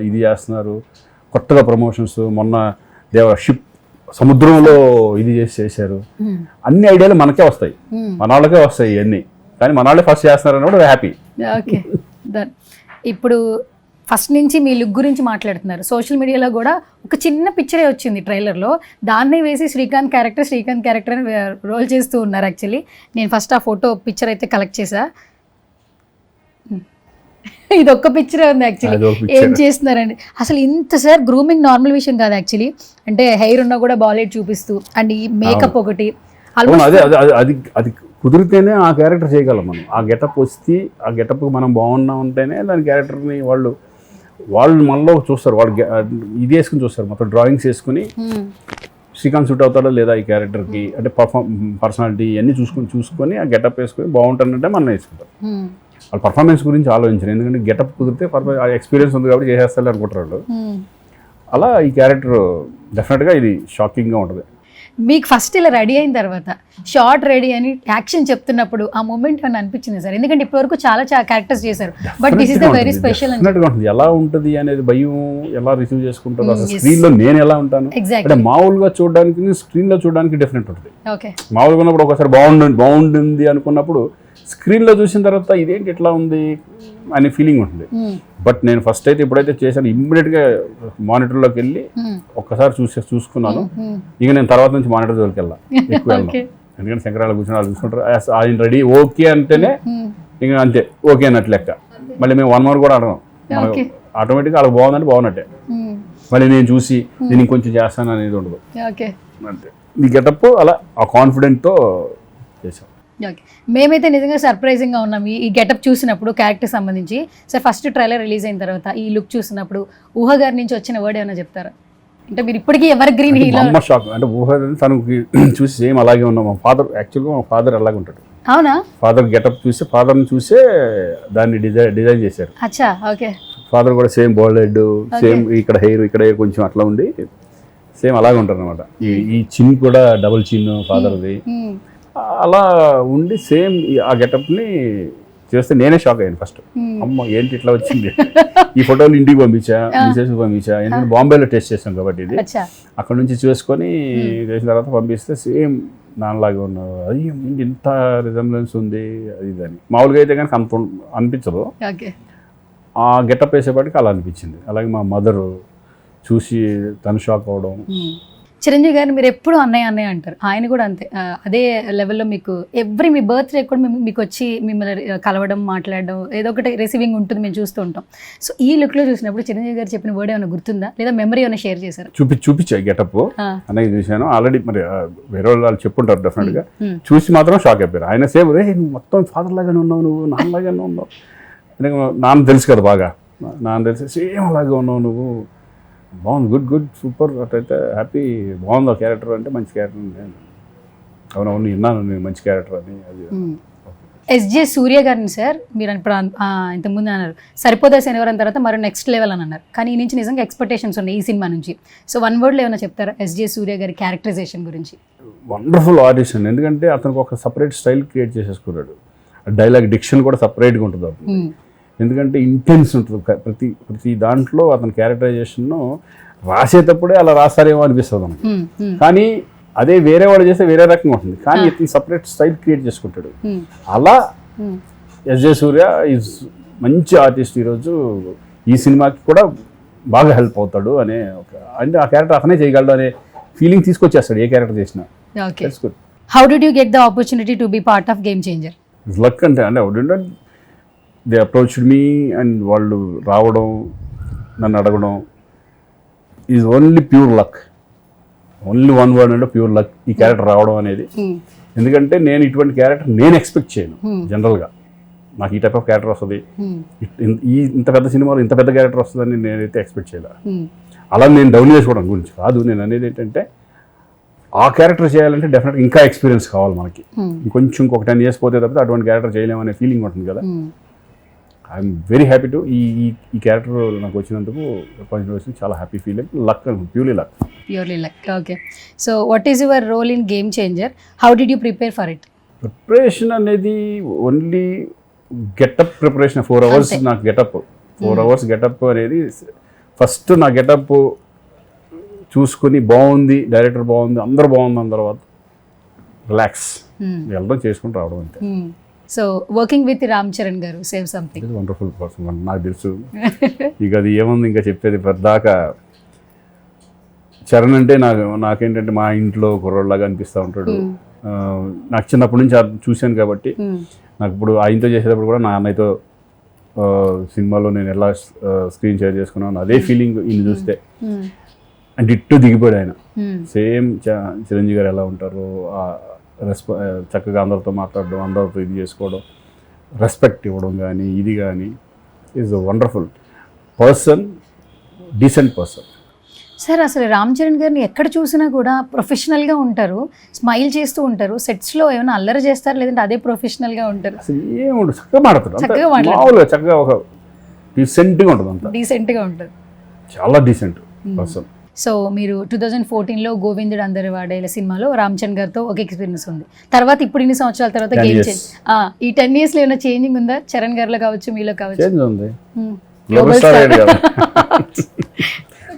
ఇది చేస్తున్నారు, కొత్తగా ప్రమోషన్స్. మొన్న షిప్ సముద్రంలో ఇది చేశారు. అన్ని ఐడియాలు మనకే వస్తాయి, మన వాళ్ళకే వస్తాయి ఇవన్నీ, కానీ మన వాళ్ళే ఫస్ట్ చేస్తున్నారని కూడా హ్యాపీ. ఓకే, ఇప్పుడు ఫస్ట్ నుంచి మీ లుక్ గురించి మాట్లాడుతున్నారు. సోషల్ మీడియాలో కూడా ఒక చిన్న పిక్చరే వచ్చింది ట్రైలర్లో, దాన్నే వేసి శ్రీకాంత్ క్యారెక్టర్ అని రోల్ చేస్తూ ఉన్నారు. యాక్చువల్లీ నేను ఫస్ట్ ఆ ఫోటో పిక్చర్ అయితే కలెక్ట్ చేసా. ఇది ఒక్క పిక్చరే ఉంది యాక్చువల్లీ. ఏం చేస్తున్నారండి అసలు? ఇంత సార్ గ్రూమింగ్ నార్మల్ విషయం కాదు యాక్చువల్లీ. అంటే హెయిర్ ఉన్నా కూడా బాలీవుడ్ చూపిస్తూ, అండ్ ఈ మేకప్ ఒకటి అది కుదిరితేనే ఆ క్యారెక్టర్ చేయగలం మనం. ఆ గెటప్ వస్తే ఆ గెటప్ మనం బాగున్నాం అంటేనే దాని క్యారెక్టర్ని వాళ్ళు మనలో చూస్తారు. వాళ్ళు ఇది వేసుకుని చూస్తారు, మొత్తం డ్రాయింగ్స్ వేసుకుని శ్రీకాంత్ సూట్ అవుతాడో లేదా ఈ క్యారెక్టర్కి, అంటే పర్సనాలిటీ ఇవన్నీ చూసుకొని ఆ గెటప్ వేసుకొని బాగుంటానంటే మనం వేసుకుంటాం. వాళ్ళ పర్ఫార్మెన్స్ గురించి ఆలోచించారు, ఎందుకంటే గెటప్ కుదిరితే ఎక్స్పీరియన్స్ ఉంది కాబట్టి చేసేస్తారు అనుకుంటారు వాళ్ళు. అలా ఈ క్యారెక్టర్ డెఫినెట్గా ఇది షాకింగ్గా ఉంటుంది. మీకు ఫస్ట్ ఇలా రెడీ అయిన తర్వాత షార్ట్ రెడీ అని యాక్షన్ చెప్తున్నప్పుడు ఆ మూమెంట్ అని అనిపించింది సార్? ఎందుకంటే ఇప్పటివరకు చాలా క్యారెక్టర్స్ చేశారు, but this is the very special. ఎలా ఉంటుంది అనేది భయం, ఎలా రిసీవ్ చేసుకుంటారు, అసలు స్క్రీన్లో నేను ఎలా ఉంటాను అంటే మామూలుగా చూడడానికి స్క్రీన్లో చూడడానికి డిఫరెంట్ ఉంటుంది. మామూలుగా ఉన్నప్పుడు ఒకసారి బాగుంది అనుకున్నప్పుడు స్క్రీన్లో చూసిన తర్వాత ఇదేంటి ఇట్లా ఉంది అనే ఫీలింగ్ ఉంటుంది. బట్ నేను ఫస్ట్ అయితే ఎప్పుడైతే చేశాను ఇమ్మీడియట్గా మానిటర్లోకి వెళ్ళి ఒక్కసారి చూసుకున్నాను. ఇక నేను తర్వాత నుంచి మానిటర్ జోలికి వెళ్ళా, ఎక్కువ వెళ్ళాను. ఎందుకంటే శంకరాలు కూర్చొని వాళ్ళు చూసుకుంటారు, ఆయన రెడీ ఓకే అంటేనే ఇక అంతే ఓకే అన్నట్టు లెక్క. మళ్ళీ మేము 1 hour కూడా అడగం, ఆటోమేటిక్గా వాళ్ళకి బాగుందంటే బాగున్నట్టే. మళ్ళీ నేను చూసి నేను ఇంకొంచెం చేస్తాను అనేది ఉండదు అంతే. ఈ గెటప్ అలా ఆ కాన్ఫిడెంట్తో చేశాం. ఓకే, మేమైతే నిజంగా సర్ప్రైజింగ్గా ఉన్నాం ఈ గెటప్ చూసినప్పుడు, క్యారెక్టర్ సంబంధించి. సార్ ఫస్ట్ ట్రైలర్ రిలీజ్ అయిన తర్వాత ఈ లుక్ చూసినప్పుడు ఊహ గారి నుంచి వచ్చిన వర్డ్ ఏమైనా చెప్తారా? అంటే మీరు ఇప్పటికీ ఎవర్ గ్రీన్ హీరో. అమ్మ షాక్ అంటే ఊహ తనకి చూసి సేమ్ అలాగే ఉన్నాం. మా ఫాదర్ యాక్చువల్గా మా ఫాదర్ అలాగే ఉంటాడు. అవునా? ఫాదర్ గెటప్ చూసి ఫాదర్ని చూసే దాన్ని డిజైన్ చేశారు. అచ్చా, ఓకే. ఫాదర్ కూడా సేమ్ బోల్డ్ హెడ్, సేమ్ ఇక్కడ హెయిర్ కొంచెం అట్లా ఉండి సేమ్ అలాగే ఉంటారు అనమాట. ఈ చిన్ కూడా డబుల్ చిన్ ఫాదర్ది అలా ఉండి సేమ్ ఆ గెటప్ని చేస్తే నేనే షాక్ అయ్యాను ఫస్ట్. అమ్మ ఏంటి ఇట్లా వచ్చింది. ఈ ఫోటోలు ఇంటికి పంపించా, మిసెస్ పంపించా, ఎందుకంటే బాంబేలో టెస్ట్ చేసాం కాబట్టి ఇది. అక్కడ నుంచి చూసుకొని చేసిన తర్వాత పంపిస్తే సేమ్ నాన్నలాగే ఉన్నావు, అది ఇంత రిజంబ్లెన్స్ ఉంది అది అని. మామూలుగా అయితే కనుక అంత అనిపించదు, ఆ గెటప్ వేసేపాటికి అలా అనిపించింది. అలాగే మా మదరు చూసి తను షాక్ అవ్వడం. చిరంజీవి గారిని మీరు ఎప్పుడు అన్నయ్య అన్నయ్య అంటారు, ఆయన కూడా అంతే. అదే లెవెల్లో మీకు మీ బర్త్డే కూడా మీకు వచ్చి మిమ్మల్ని కలవడం, మాట్లాడడం, ఏదో ఒకటి రిసీవింగ్ ఉంటుంది, మేము చూస్తూ ఉంటాం. సో ఈ లుక్లో చూసినప్పుడు చిరంజీవి గారు చెప్పిన వర్డ్ ఏమైనా గుర్తుందా, లేదా మెమరీ ఏమైనా షేర్ చేశారు? చూపించా గెటప్ అన్నయ్య చూశాను ఆల్రెడీ. మరి వేరే వాళ్ళు చెప్పుంటారు డెఫినెట్గా, చూసి మాత్రం షాక్ అయిపోయారు. ఆయన సేమ్ రే నువ్వు మొత్తం ఫాదర్ లాగానే ఉన్నావు, నువ్వు నాన్నలాగానే ఉన్నావు. నాన్న తెలుసు కదా బాగా, నాన్న తెలిసి సేమ్ అలాగే ఉన్నావు నువ్వు, బాగుంది, గుడ్ సూపర్ అట్లయితే హ్యాపీ, బాగుంది ఆ క్యారెక్టర్ అంటే మంచి క్యారెక్టర్. అవునవును విన్నాను నేను మంచి క్యారెక్టర్ అని. అది ఎస్జే సూర్య గారిని సార్ మీరు ఇప్పుడు ఇంతకుముందు అన్నారు సరిపోదా శనివారం తర్వాత మరో నెక్స్ట్ లెవెల్ అని అన్నారు, కానీ ఈ నుంచి నిజంగా ఎక్స్పెక్టేషన్స్ ఉన్నాయి ఈ సినిమా నుంచి. సో 1 wordలో ఏమైనా చెప్తారా ఎస్జే సూర్య గారి క్యారెక్టరైజేషన్ గురించి? వండర్ఫుల్ ఆడిషన్, ఎందుకంటే అతనికి ఒక సపరేట్ స్టైల్ క్రియేట్ చేసేసుకున్నాడు. డైలాగ్ డిక్షన్ కూడా సపరేట్గా ఉంటుంది అతను, ఎందుకంటే ఇంటెన్స్ ఉంటుంది ప్రతి దాంట్లో. అతని క్యారెక్టరైజేషన్ రాసేటప్పుడే అలా రాస్తారేమో అనిపిస్తుంది మనకు, కానీ అదే వేరే వాడు చేస్తే వేరే రకంగా ఉంటుంది, కానీ ఇతను సపరేట్ స్టైల్ క్రియేట్ చేసుకుంటాడు. అలా ఎస్జే సూర్య ఈజ్ మంచి ఆర్టిస్ట్. ఈరోజు ఈ సినిమాకి కూడా బాగా హెల్ప్ అవుతాడు అనే ఒక, అంటే ఆ క్యారెక్టర్ అతనే చేయగలడు అనే ఫీలింగ్ తీసుకొచ్చేస్తాడు ఏ క్యారెక్టర్ చేసినా. How did you get the opportunity to be part of game changer? Luck అంటే దే అప్రోచ్డ్ మీ అండ్ వాళ్ళు రావడం, నన్ను అడగడం is only pure luck. Only 1 word అంటే ప్యూర్ లక్ ఈ క్యారెక్టర్ రావడం అనేది. ఎందుకంటే నేను ఇటువంటి క్యారెక్టర్ నేను ఎక్స్పెక్ట్ చేయను జనరల్గా. నాకు ఈ టైప్ ఆఫ్ క్యారెక్టర్ వస్తుంది, ఇంత పెద్ద సినిమాలో ఇంత పెద్ద క్యారెక్టర్ వస్తుందని నేనైతే ఎక్స్పెక్ట్ చేయలే. అలా నేను డౌన్ చేసుకోవడం గురించి కాదు, నేను అనేది ఏంటంటే ఆ క్యారెక్టర్ చేయాలంటే డెఫినెట్గా ఇంకా ఎక్స్పీరియన్స్ కావాలి మనకి. ఇంకొంచెం ఇంకొక 10 years పోతే తప్పితే అటువంటి క్యారెక్టర్ చేయలేమనే ఫీలింగ్ ఉంటుంది కదా. ఐఎమ్ వెరీ హ్యాపీ టు ఈ క్యారెక్టర్ నాకు వచ్చినందుకు చాలా happy feeling. Luck, purely luck. Okay, so what is your role in Game Changer? How did you prepare for it? Preparation అనేది ఓన్లీ గెటప్ ప్రిపరేషన్. 4 hours నాకు గెటప్, 4 hours గెటప్ అనేది. ఫస్ట్ నా గెటప్ చూసుకుని బాగుంది, డైరెక్టర్ బాగుంది, అందరూ బాగుంది, అన్న తర్వాత రిలాక్స్ వెళ్ళడం చేసుకుని రావడం అంతే. So working with Ram Charan గారు, సేవ్ సంథింగ్. వండర్ఫుల్ పర్సన్, నాకు తెలుసు. ఇక అది ఏముంది ఇంకా చెప్పేది పెద్దాక. చరణ్ అంటే నాకేంటంటే మా ఇంట్లో కుర్రోళ్ళలాగా అనిపిస్తూ ఉంటాడు. నాకు చిన్నప్పటి నుంచి చూశాను కాబట్టి నాకు ఇప్పుడు ఆయనతో చేసేటప్పుడు కూడా నా అన్నయ్యతో సినిమాలో నేను ఎలా స్క్రీన్ షేర్ చేసుకున్నాను అదే ఫీలింగ్ ఈయన చూస్తే. అండ్ ఇట్టు దిగిపోయాడు ఆయన. సేమ్ చిరంజీవి గారు ఎలా ఉంటారు, చక్కగా అందరితో మాట్లాడడం, అందరితో ఇది చేసుకోవడం, రెస్పెక్ట్ ఇవ్వడం కానీ ఇది కానీ is a wonderful person, decent person. Sir అసలు రామ్ చరణ్ గారిని ఎక్కడ చూసినా కూడా ప్రొఫెషనల్గా ఉంటారు, స్మైల్ చేస్తూ ఉంటారు. సెట్స్లో ఏమైనా అల్లరి చేస్తారు, లేదంటే అదే ప్రొఫెషనల్గా ఉంటారు? అసలు ఏముండదు, చక్కగా మాట్లాడతారు, మామూలుగా చక్కగా ఒక డీసెంట్గా ఉంటుంది, అంతా డీసెంట్గా ఉంటుంది, చాలా డీసెంట్ పర్సన్. సో మీరు 2014లో గోవిందుడు అందరి వాడేల సినిమాలో రామ్ చరణ్ గారితో ఒక ఎక్స్పీరియన్స్ ఉంది. తర్వాత ఇప్పుడు ఇన్ని సంవత్సరాల తర్వాత గేమ్ చేంజ్, ఈ 10 yearsలో ఏమైనా చేంజింగ్ ఉందా చరణ్ గారిలో కావచ్చు, మీలో కావచ్చు? చేంజ్ ఉంది,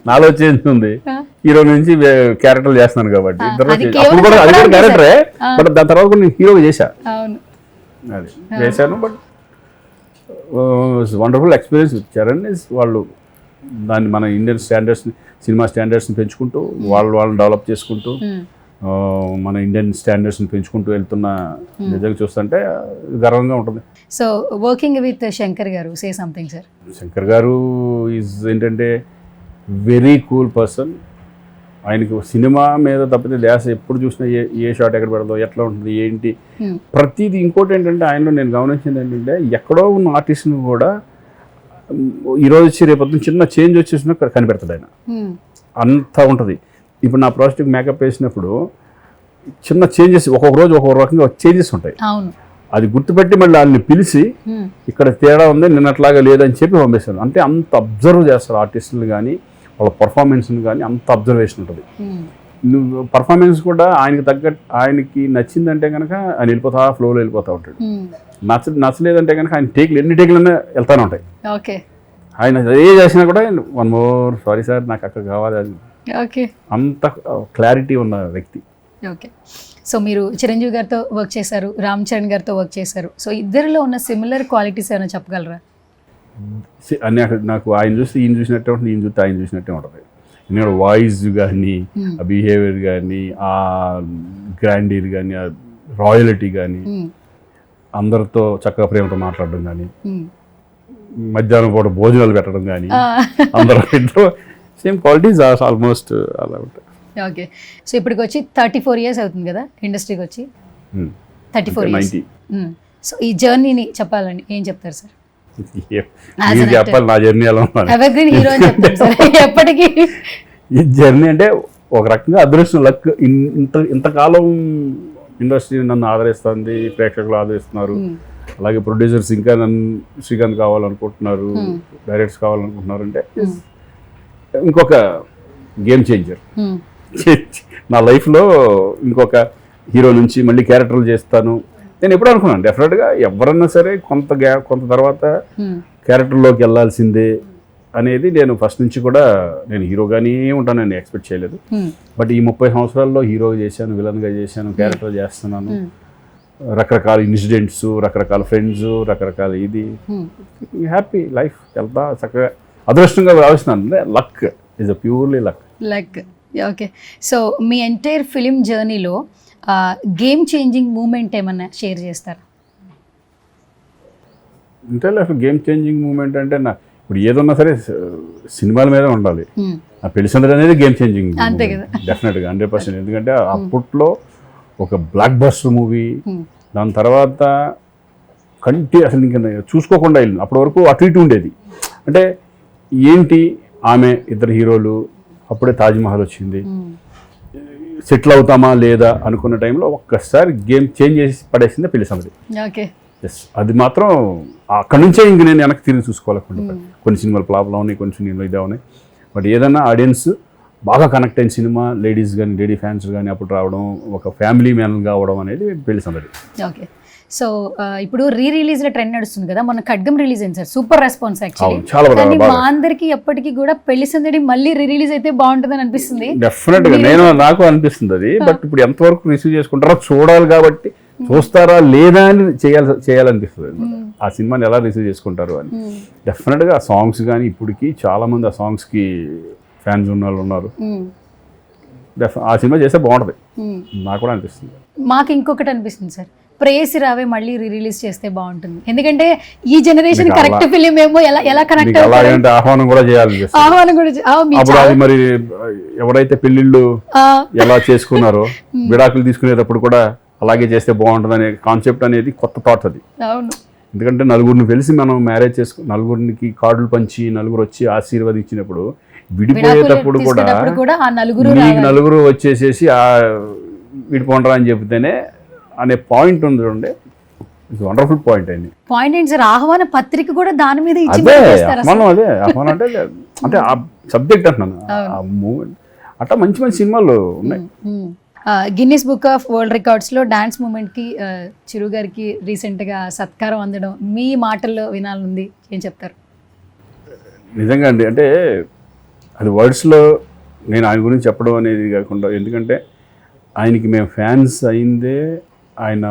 నాలో చేంజ్ ఉంది. హీరో నుంచి క్యారెక్టర్ చేస్తున్నాను కాబట్టి. అప్పుడు కూడా అది కూడా క్యారెక్టరే, బట్ దాని తర్వాత కూడా నేను హీరోగా చేశా. అవును, అది చేశాను. But wonderful experience with Charan is వాళ్ళు దాన్ని మన ఇండియన్ స్టాండర్డ్స్ని సినిమా స్టాండర్డ్స్ని పెంచుకుంటూ వాళ్ళని డెవలప్ చేసుకుంటూ మన ఇండియన్ స్టాండర్డ్స్ని పెంచుకుంటూ వెళ్తున్న నిజంగా చూస్తుంటే గర్వంగా ఉంటుంది. సో వర్కింగ్ విత్ శంకర్ గారు, సే సంథింగ్ సార్. శంకర్ గారు ఈజ్ ఏంటంటే వెరీ కూల్ పర్సన్. ఆయనకు సినిమా మీద తప్పితే ధ్యాస ఎప్పుడు చూసినా ఏ షాట్ ఎక్కడ పెడదో, ఎట్లా ఉంటుంది, ఏంటి ప్రతిదీ. ఇంకోటి ఏంటంటే ఆయనలో నేను గమనించింది ఏంటంటే ఎక్కడో ఉన్న ఆర్టిస్ట్ని కూడా ఈరోజు వచ్చి రేపొద్దున చిన్న చేంజ్ వచ్చేసినా కనిపెడతాడు ఆయన. అంత ఉంటుంది. ఇప్పుడు నా ప్రాజెక్ట్కి మేకప్ వేసినప్పుడు చిన్న చేంజెస్ ఒక్కొక్క రోజు ఒక్కొక్క రకంగా చేంజెస్ ఉంటాయి. అది గుర్తుపెట్టి మళ్ళీ వాళ్ళని పిలిచి ఇక్కడ తేడా ఉంది నిన్నట్లాగా లేదని చెప్పి పంపిస్తాను. అంటే అంత అబ్జర్వ్ చేస్తారు ఆర్టిస్టులు కానీ వాళ్ళ పర్ఫార్మెన్స్ని కానీ, అంత అబ్జర్వేషన్ ఉంటుంది. నువ్వు పర్ఫార్మెన్స్ కూడా ఆయనకి తగ్గట్టు ఆయనకి నచ్చిందంటే కనుక ఆయన వెళ్ళిపోతా ఫ్లోలో వెళ్ళిపోతూ ఉంటాడు. నచ్చలేదంటే కనుక ఆయన ఎన్ని టేకులన్నా వెళ్తానే ఉంటాయి. ఆయన ఏ చేసినా కూడా వన్ మోర్ సారీ సార్ నాకు అక్కడ కావాలి అది. అంత క్లారిటీ ఉన్న వ్యక్తి. సో మీరు చిరంజీవి గారితో వర్క్ చేశారు, రామ్ చరణ్ గారితో వర్క్ చేశారు. సో ఇద్దరిలో ఉన్న సిమిలర్ క్వాలిటీస్ ఏమైనా చెప్పగలరా? అన్నీ నాకు ఆయన చూస్తే ఈయన చూసినట్టే ఉంటుంది, ఈయన చూస్తే ఆయన చూసినట్టే ఉంటుంది. ఎందుకంటే వాయిస్ కానీ, ఆ బిహేవియర్ కానీ, ఆ గ్రాండీర్ కానీ, ఆ రాయలిటీ కానీ, అందరితో చక్కగా ప్రేమతో మాట్లాడడం కానీ, మధ్యాహ్నం పూట భోజనాలు పెట్టడం కానీ, అందరూ సేమ్ క్వాలిటీస్ ఆల్మోస్ట్ అలా ఉంటాయి. ఓకే. సో ఇప్పటికి వచ్చి 34 years అవుతుంది కదా ఇండస్ట్రీకి వచ్చి? 34 years. సో ఈ జర్నీని చెప్పాలని ఏం చెప్తారు సార్? చెప్పాలి నా జర్నీ ఎలా ఎవర్ హీరో అని చెప్తారు సార్ ఎప్పటికీ. ఈ జర్నీ అంటే ఒక రకంగా అదృష్టం, లక్. ఇంతకాలం ఇండస్ట్రీ నన్ను ఆదరిస్తుంది, ప్రేక్షకులు ఆదరిస్తున్నారు. అలాగే ప్రొడ్యూసర్స్ ఇంకా నన్ను శ్రీకాంత్ కావాలనుకుంటున్నారు, డైరెక్టర్స్ కావాలనుకుంటున్నారు. అంటే ఇంకొక గేమ్ చేంజర్ నా లైఫ్లో. ఇంకొక హీరో నుంచి మళ్ళీ క్యారెక్టర్లు చేస్తాను నేను ఎప్పుడు అనుకున్నాను. డెఫినెట్గా ఎవరన్నా సరే కొంత తర్వాత క్యారెక్టర్లోకి వెళ్ళాల్సిందే అనేది నేను ఫస్ట్ నుంచి కూడా నేను హీరోగానే ఉంటానని ఎక్స్పెక్ట్ చేయలేదు. బట్ ఈ 30 సంవత్సరాల్లో హీరోగా చేశాను, విలన్గా చేశాను, క్యారెక్టర్ చేస్తున్నాను. రకరకాల ఇన్సిడెంట్స్, రకరకాల ఫ్రెండ్స్, రకరకాల ఇది హ్యాపీ లైఫ్ వెళ్తా చక్కగా అదృష్టంగా భావిస్తున్నాను. Luck is a purely luck. Okay. So me entire film జర్నీలో గేమ్ చేంజింగ్ మూమెంట్ ఏమన్నా షేర్ చేస్తారా? అంటే గేమ్ చేంజింగ్ మూమెంట్ అంటే నా ఇప్పుడు ఏదన్నా సరే సినిమాల మీద ఉండాలి. ఆ పెళ్లిసందడి అనేది గేమ్ చేంజింగ్ డెఫినెట్గా 100%. ఎందుకంటే అప్పట్లో ఒక బ్లాక్ బస్టర్ మూవీ, దాని తర్వాత అసలు ఇంకా చూసుకోకుండా వెళ్ళింది. అప్పటి వరకు అటు ఇటు ఉండేది. అంటే ఏంటి ఆమె ఇద్దరు హీరోలు, అప్పుడే తాజ్మహల్ వచ్చింది, సెటిల్ అవుతామా లేదా అనుకున్న టైంలో ఒక్కసారి గేమ్ చేంజ్ చేసి పడేసింది పెళ్లిసందడి. ఎస్, అది మాత్రం అక్కడి నుంచే ఇంక నేను వెనక్కి తిరిగి చూసుకోవాలనుకుంటున్నాను. కొన్ని సినిమాలు ఫ్లాప్లో ఉన్నాయి, కొన్ని సినిమాలు ఇదే ఉన్నాయి. బట్ ఏదైనా ఆడియన్స్ బాగా కనెక్ట్ అయిన సినిమా, లేడీస్ కానీ లేడీ ఫ్యాన్స్ కానీ అప్పుడు రావడం, ఒక ఫ్యామిలీ మ్యాన్గా అవడం అనేది పెళ్లిసందడి. ఓకే. సో ఇప్పుడు రిలీజ్ లో ట్రెండ్ నడుస్తుంది కదా, మొన్న ఖడ్గం రిలీజ్ అయింది సార్, సూపర్ రెస్పాన్స్ యాక్చువల్లీ. కానీ మా అందరికి ఎప్పటికీ కూడా పెళ్లిసందడి మళ్ళీ రిలీజ్ అయితే బాగుంటుందని అనిపిస్తుంది. డెఫినెట్ గా నాకు అనిపిస్తుంది అది. బట్ ఇప్పుడు ఎంతవరకు రిసీవ్ చేసుకుంటారో చూడాలి, కాబట్టి చూస్తారా లేదా అని చేయాలనిపిస్తుంది. ఆ సినిమాని ఎలా రిసీవ్ చేసుకుంటారు అని. డెఫినెట్ గా ఆ సాంగ్స్ కానీ ఇప్పటికి చాలా మంది ఆ సాంగ్స్ కి ఫ్యాన్స్ ఉన్న వాళ్ళు ఉన్నారు. ఆ సినిమా చేస్తే బాగుంటది, నాకు కూడా అనిపిస్తుంది. మాకు ఇంకొకటి అనిపిస్తుంది సార్, ప్రేయసి రావే మళ్ళీ రిలీజ్ చేస్తే బాగుంటుంది. ఎందుకంటే ఈ జనరేషన్ కరెక్ట్ ఫిలిం ఏమో ఎలా కనెక్ట్ అవుతుంది. ఆహ్వానం కూడా చేయాలి. అప్పుడు మరి ఎవరైతే పెళ్లిళ్ళు ఎలా చేసుకున్నారో విడాకులు తీసుకునేటప్పుడు కూడా అలాగే చేస్తే బాగుంటుంది అనే కాన్సెప్ట్ అనేది కొత్త థాట్ అది. ఎందుకంటే నలుగురిని కలిసి మనం మ్యారేజ్ చేసుకుని నలుగురికి కార్డులు పంచి నలుగురు వచ్చి ఆశీర్వదించినప్పుడు విడిపోయేటప్పుడు కూడా మీకు నలుగురు వచ్చేసేసి విడిపోండరా అని చెబితేనే అనే పాయింట్ ఉంది చూడండి. ఇట్స్ వండర్ఫుల్ పాయింట్ అయింది. పాయింట్ ఏంటి సార్, ఆహ్వాన పత్రిక కూడా దాని మీద ఆహ్వానం అంటే ఆ సబ్జెక్ట్ అంటున్నాను. ఆ మూమెంట్ అట్లా మంచి మంచి సినిమాలు ఉన్నాయి. గిన్నిస్ బుక్ ఆఫ్ వరల్డ్ రికార్డ్స్లో డాన్స్ మూమెంట్కి చిరు గారికి రీసెంట్గా సత్కారం అందడం మీ మాటల్లో వినాలనుంది, ఏం చెప్తారు? నిజంగా అండి, అంటే అది వర్డ్స్లో నేను ఆయన గురించి చెప్పడం అనేది కాకుండా, ఎందుకంటే ఆయనకి మేము ఫ్యాన్స్ అయిందే ఆయన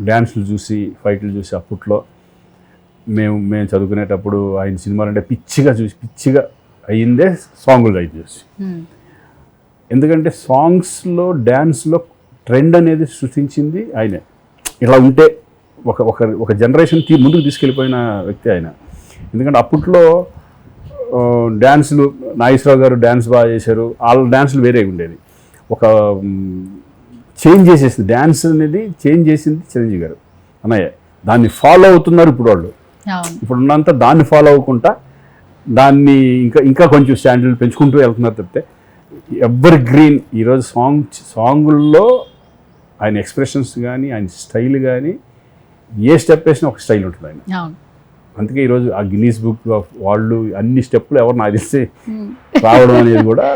డ్యాన్స్లు చూసి ఫైట్లు చూసి అప్పట్లో మేము చదువుకునేటప్పుడు ఆయన సినిమాలు అంటే పిచ్చిగా అయ్యిందే సాంగులు రైట్ చేసి. ఎందుకంటే సాంగ్స్లో డ్యాన్స్లో ట్రెండ్ అనేది సృష్టించింది ఆయనే. ఇలా ఉంటే ఒక జనరేషన్ ముందుకు తీసుకెళ్ళిపోయిన వ్యక్తి ఆయన. ఎందుకంటే అప్పట్లో డ్యాన్సులు నాగేశ్వరరావు గారు డ్యాన్స్ బాగా చేశారు, వాళ్ళ డ్యాన్సులు వేరేగా ఉండేది. ఒక చేంజ్ చేసేసింది డ్యాన్స్ అనేది, చేంజ్ చేసింది చిరంజీవి గారు అన్నయ్య. దాన్ని ఫాలో అవుతున్నారు ఇప్పుడు వాళ్ళు. ఇప్పుడు ఉన్నంత దాన్ని ఫాలో అవ్వకుండా దాన్ని ఇంకా కొంచెం స్టాండర్డ్ పెంచుకుంటూ వెళ్తున్నారు తప్పితే ఎవర్ గ్రీన్. ఈరోజు సాంగుల్లో ఆయన ఎక్స్ప్రెషన్స్ కానీ ఆయన స్టైల్ కానీ ఏ స్టెప్ వేసినా ఒక స్టైల్ ఉంటుంది ఆయన. అందుకే ఈరోజు ఆ గిన్నీస్ బుక్ వాళ్ళు అన్ని స్టెప్పులు ఎవరు నాకు తెలిసి రావడం అనేది కూడా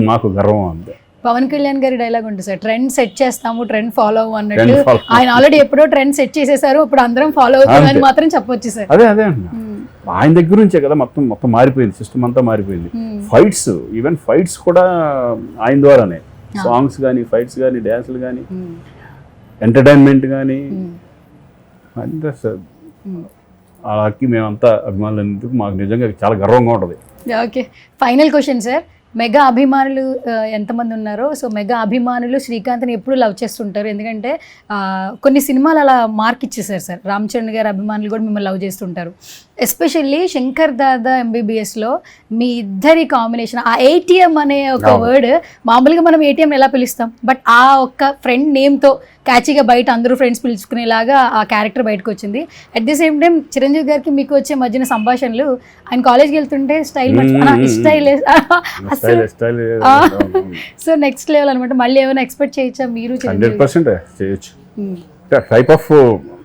మాకు గర్వం అంతే. పవన్ కళ్యాణ్ గారి డైలాగ్ ఉంటుంది సార్, ట్రెండ్ సెట్ చేస్తాము ట్రెండ్ ఫాలో అవ్వ అన్నట్టు. ఆయన ఆల్రెడీ ఎప్పుడో ట్రెండ్ సెట్ చేసేసారు, ఇప్పుడు అందరం ఫాలో అవుతామని మాత్రం చెప్పొచ్చు సార్. అదే అన్న ఆయన దగ్గర నుంచే కదా మొత్తం మారిపోయింది, సిస్టమ్ అంతా మారిపోయింది. ఈవెన్ ఫైట్స్ కూడా ఆయన ద్వారానే. సాంగ్స్ కానీ ఫైట్స్ కానీ డ్యాన్స్లు కానీ ఎంటర్టైన్మెంట్ కానీ అంతే సార్. అలాగే మేమంతా అభిమానులు మాకు నిజంగా చాలా గర్వంగా ఉంటుంది. Okay, final question sir. Mega అభిమానులు ఎంతమంది ఉన్నారో, సో మెగా అభిమానులు శ్రీకాంత్ని ఎప్పుడు లవ్ చేస్తుంటారు? ఎందుకంటే కొన్ని సినిమాలు అలా మార్క్ ఇచ్చేసారు సార్. రామ్ చరణ్ గారి అభిమానులు కూడా మిమ్మల్ని లవ్ చేస్తుంటారు. ఎస్పెషల్లీ శంకర్ దాదా MBBSలో మీ ఇద్దరి కాంబినేషన్, ఆ ATM అనే ఒక వర్డ్, మామూలుగా మనం ATM ఎలా పిలుస్తాం, బట్ ఆ ఒక్క ఫ్రెండ్ నేమ్తో క్యాచీగా బయట అందరూ ఫ్రెండ్స్ పిలుచుకునేలాగా ఆ క్యారెక్టర్ బయటకు వచ్చింది. At the same time Chiranjeevi గారికి మీకు వచ్చే మధ్యన సంభాషణలు, ఆయన కాలేజ్కి వెళ్తుంటే స్టైల్ సో నెక్స్ట్ లెవెల్ అనమాట. మళ్ళీ ఏమైనా ఎక్స్పెక్ట్ చేయొచ్చా మీరు? 100% చేయొచ్చు. టైప్ ఆఫ్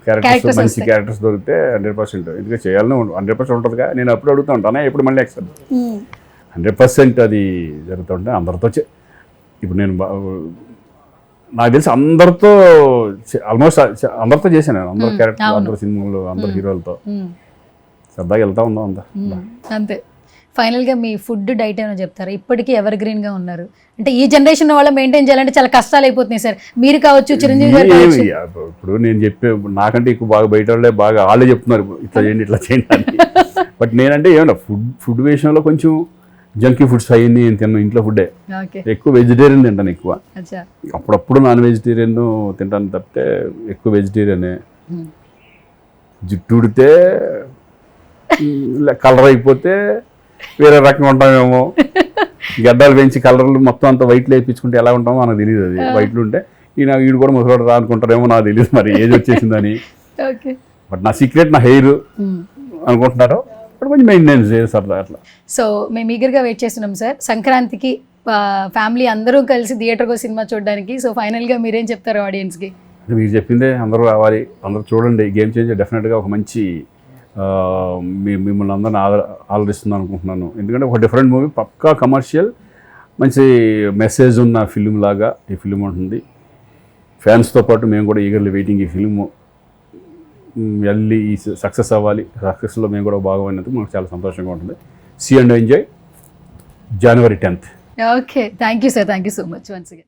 క్యారెక్టర్స్, మంచి క్యారెక్టర్స్ దొరికితే 100%. ఎందుకంటే చేయాలని 100% ఉంటుందిగా. నేను అప్పుడు అడుగుతూ ఉంటాను, ఎప్పుడు మళ్ళీ ఎక్స్పెక్ట్ 100% అది జరుగుతుంటే అందరితో. ఇప్పుడు నేను నాకు తెలిసి అందరితో ఆల్మోస్ట్ అందరితో చేశాను. అందరు క్యారెక్టర్, అందరు సినిమాలు, అందరు హీరోలతో సరదాగా వెళ్తా ఉందాం అంతే. ఫైనల్గా మీ ఫుడ్ డైట్ ఏమైనా చెప్తారా? ఇప్పటికీ ఎవర్ గ్రీన్గా ఉన్నారు అంటే ఈ జనరేషన్ వాళ్ళ మెయింటైన్ చేయాలంటే చాలా కష్టాలు అయిపోతున్నాయి సార్. మీరు కావచ్చు, చిరంజీవి గారు కావచ్చు. ఇప్పుడు నేను చెప్పే నాకంటే ఎక్కువ బాగా బయట వాళ్ళే బాగా వాళ్ళే చెప్తున్నారు ఇట్లా చేయండి ఇట్లా చేయండి అని. బట్ నేనంటే ఏమన్నా ఫుడ్ విషయంలో కొంచెం జంకీ ఫుడ్స్ అయ్యింది నేను తిన్నాను. ఇంట్లో ఫుడ్డే ఎక్కువ, వెజిటేరియన్ తింటాను ఎక్కువ. అప్పుడప్పుడు నాన్ వెజిటేరియన్ తింటాను తప్పితే ఎక్కువ వెజిటేరియనే. జుట్టు ఉడితే కలర్ అయిపోతే వేరే రకంగా ఉంటామేమో. గడ్డాలు పెంచి కలర్లు మొత్తం అంతా వైట్లు వేయించుకుంటే ఎలా ఉంటామో మనకు తెలియదు. అది వైట్లు ఉంటే వీడు కూడా ముసలాడు రా అనుకుంటారేమో, నాకు తెలియదు మరి ఏజ్ వచ్చేసిందని. బట్ నా సీక్రెట్ నా హెయిర్ అనుకుంటున్నారు. ఇప్పుడు కొంచెం మెయింటెనెన్స్ చేస్తారు అట్లా. సో మేము ఈగర్గా వెయిట్ చేస్తున్నాం సార్ సంక్రాంతికి ఫ్యామిలీ అందరూ కలిసి థియేటర్కి సినిమా చూడడానికి. సో ఫైనల్గా మీరేం చెప్తారు ఆడియన్స్కి? మీరు చెప్పిందే, అందరూ రావాలి, అందరూ చూడండి. గేమ్ చేంజర్ డెఫినెట్గా ఒక మంచి మిమ్మల్ని అందరిని ఆదరిస్తున్నాను అనుకుంటున్నాను. ఎందుకంటే ఒక డిఫరెంట్ మూవీ, పక్కా కమర్షియల్, మంచి మెసేజ్ ఉన్న ఫిలిం లాగా ఈ ఫిలిం ఉంటుంది. ఫ్యాన్స్తో పాటు మేము కూడా ఈగర్లీ వెయిటింగ్ ఈ ఫిలిము వెళ్ళి సక్సెస్ అవ్వాలి. సక్సెస్లో మేము కూడా భాగమైనందుకు మాకు చాలా సంతోషంగా ఉంటుంది. See and enjoy January 10th. Okay, thank you sir, thank you so much once again.